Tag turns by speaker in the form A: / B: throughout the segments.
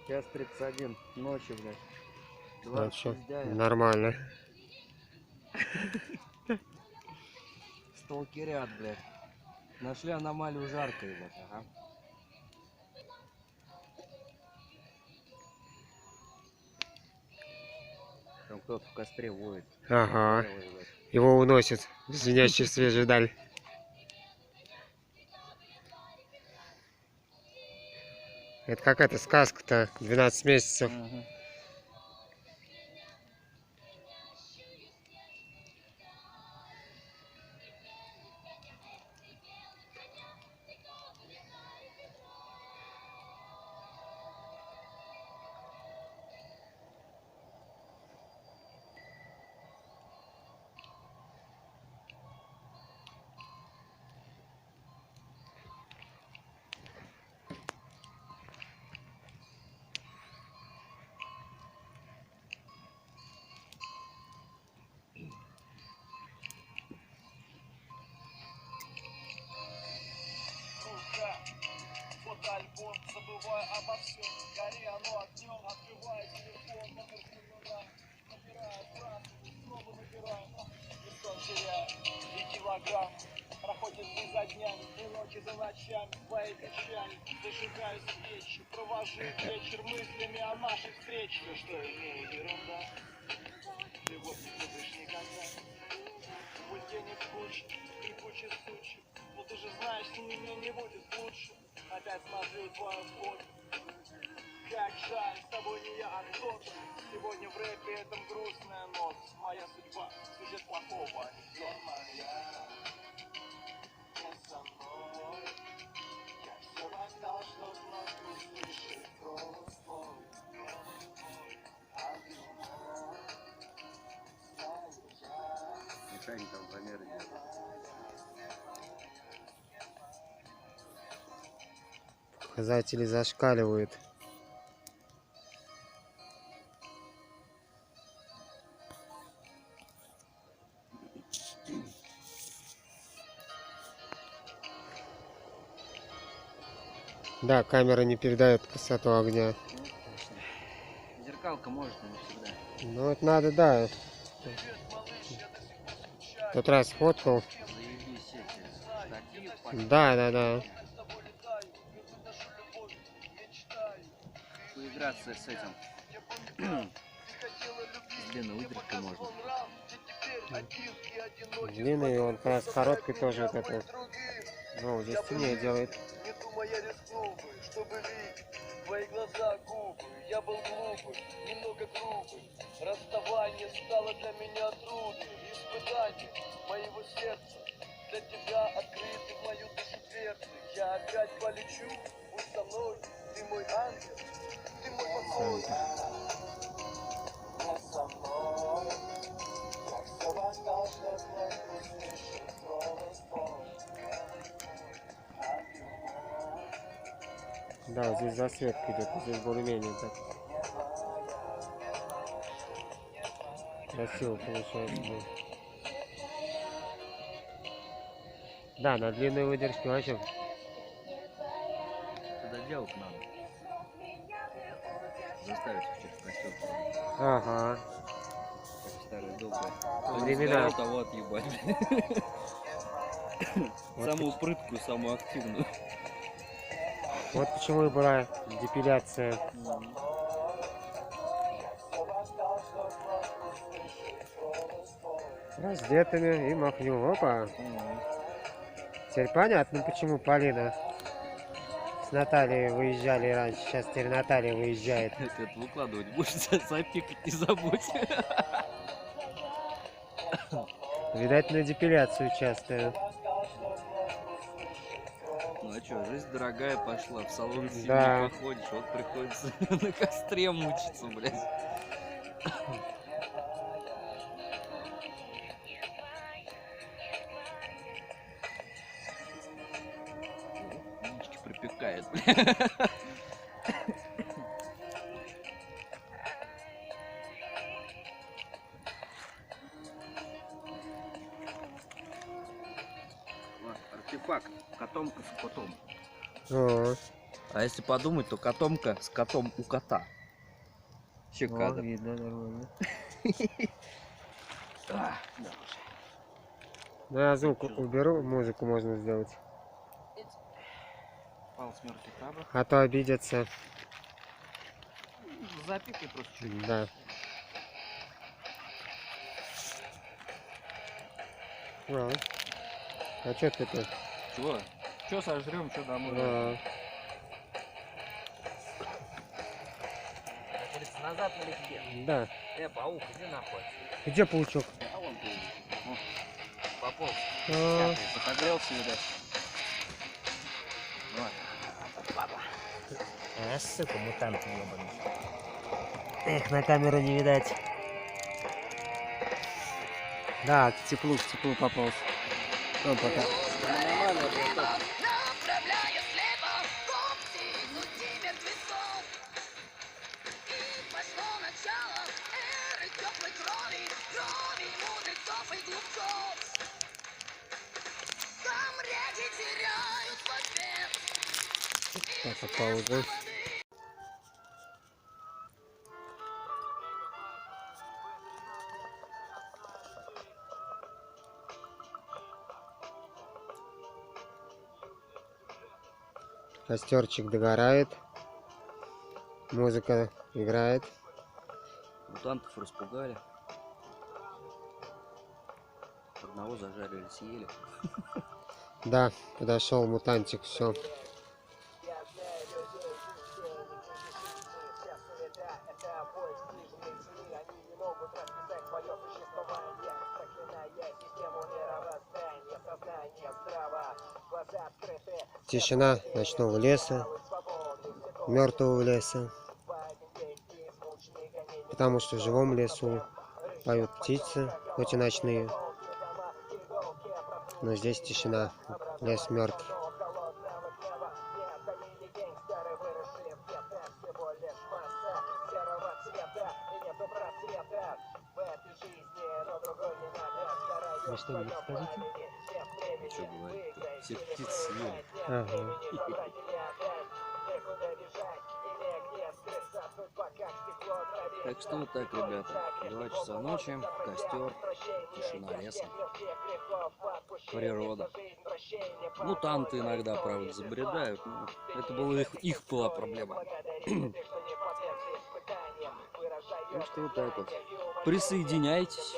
A: Час 31 ночи, блядь.
B: Вообще
A: 26 дня.
B: нормально.
A: Сталкерят, блядь. Нашли аномалию жаркой, блядь, ага. Там кто-то в костре воет.
B: Ага.
A: Запаривает, блядь.
B: Его уносит в звенящую свежую даль. Это какая-то сказка-то. 12 месяцев.
A: Ага.
C: Фотоальбом, забывая обо всем. Гори оно огнем, открывая телефон, номер номера, набирая сбрасываю, снова набираю, и сон теряю, и килограмм. Проходят дни за днями, и ночи за ночами, твои печали, зажигаю свечи, провожу вечер мыслями о нашей встрече. Все, что имею, ерунда, любовь не забыть никогда. Пусть денег куча, и куча сучек, но ты же знаешь, с ними мне не будет лучше. Опять смотрю твою фото. Как жаль, с тобой не я, а кто-то. Сегодня в рэпе этом грустная нота. Моя судьба, сюжет плохого анекдота. Моя, не со мной. Я все отдал, чтоб вновь услышать голос твой. А ты мой, знаю я.
A: Механик там замеры делает.
B: Показатели зашкаливают. Да, камера не передает красоту огня.
A: Ну, точно. Зеркалка может, но не всегда.
B: Ну это надо, да. В тот раз фоткал.
A: Заебись эти штатив,
B: Да, да, да.
A: поиграться с этим. С длинной выдержкой можно.
B: Длинный, он как раз короткий тоже вот это. Ну, здесь темнее делает.
C: Не думая рискну бы, чтобы видеть твои глаза, губы. Я был глупый, немного грубый. Расставание стало для меня трудным. Испытание моего сердца. Для тебя открыты в мою душу дверцы. Я опять полечу, будь со мной. Ты мой ангел, ты мой покой. Не со мной. Я все отдал, чтоб вновь услышать голос твой.
B: Да, здесь засветка идет, здесь более-менее так. Красиво получается. Да, на длинной выдержке вообще.
A: Туда делать надо. Заставить их через костер.
B: Ага.
A: Как в старые добрые.
B: Времена.
A: Того отъебать. Самую прыткую, самую активную.
B: Вот почему и была депиляция. Раздетыми и махнем. Опа. Теперь понятно, почему Полина с Натальей выезжали раньше. Сейчас теперь Наталья выезжает.
A: Ты это выкладывать будешь, запикать не забудь.
B: Видать, на депиляцию часто.
A: Ну а что, жизнь дорогая пошла, в салон зимний
B: Да.
A: походишь, вот приходится на костре мучиться, блядь. Нички припекает, блядь. Артефакт, котомка с котом.
B: О,
A: А если подумать, то котомка с котом у кота. Вообще
B: О,
A: кадр.
B: видно, нормально.
A: Да уж.
B: Ну, я звук уберу, музыку можно сделать.
A: Пал смерти краба.
B: А то обидятся.
A: Запикай просто чуть.
B: Да. А что ты тут?
A: Чего? Че сожрем, что домой? Назад налегке.
B: Да.
A: Паук, иди нахуй.
B: Где паучок?
A: А вон ты. Пополз.
B: А,
A: Подогрелся, видать.
B: сука, мутант ебаный. Эх, на камеру не видать. Да, к теплу пополз. Ну, пока.
D: Направляя слепо когти изнутри мертвецов. И пошло начало эры теплой крови, крови мудрецов и глупцов. Там реки теряют свой свет.
B: Так, пауза. Костерчик догорает. Музыка играет.
A: Мутантов распугали. Одного зажарили, съели.
B: Да, подошел мутантик, все. Тишина ночного леса, мертвого леса, потому что в живом лесу поют птицы, хоть и ночные, но здесь тишина, лес мертв. Вы что-нибудь скажите?
A: Что говорит? Всех птиц съели.
B: Ага.
A: Так что вот так, ребята. 2 часа ночи, костер, тишина леса, природа. Мутанты иногда, правда, забредают, но это была их была проблема. Так что вот так вот. Присоединяйтесь.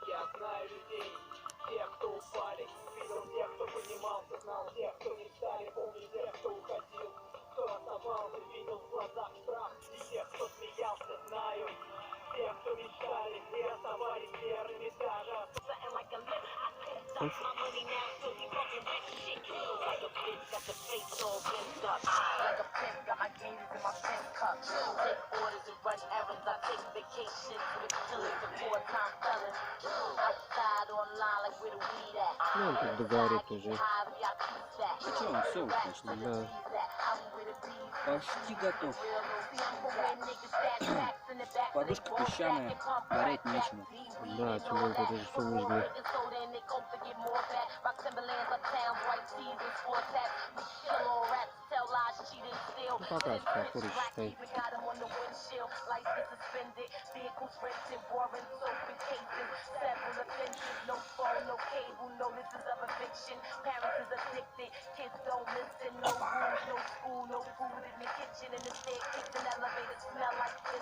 C: Я знаю людей, тех, кто упали, видел тех, кто поднимался, знал тех, кто не стали, помню тех, кто уходил, кто оставался, видел в глазах страх, и тех, кто смеялся, знаю, тех, кто мечтали и оставались верными даже.
B: Ну, он тут догорит уже.
A: Ну что, он все, конечно.
B: Да.
A: Почти готов. Подушка песчаная, гореть нечему.
B: Да, тем более тут уже все выжгли. Ну, пока что, курочка стоит.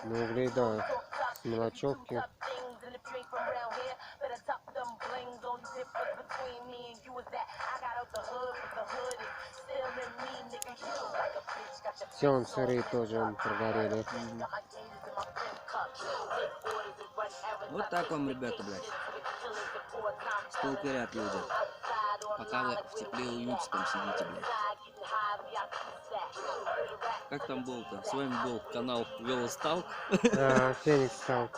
B: На угле, да, с мелочевки. Все, он сырые тоже он прогорели.
A: Вот так вам, ребята, блядь. Сталкерят люди. Пока вы в тепле и уюте там сидите, блядь. Как там был-то? С вами был канал Велосталк.
B: Феникс стал.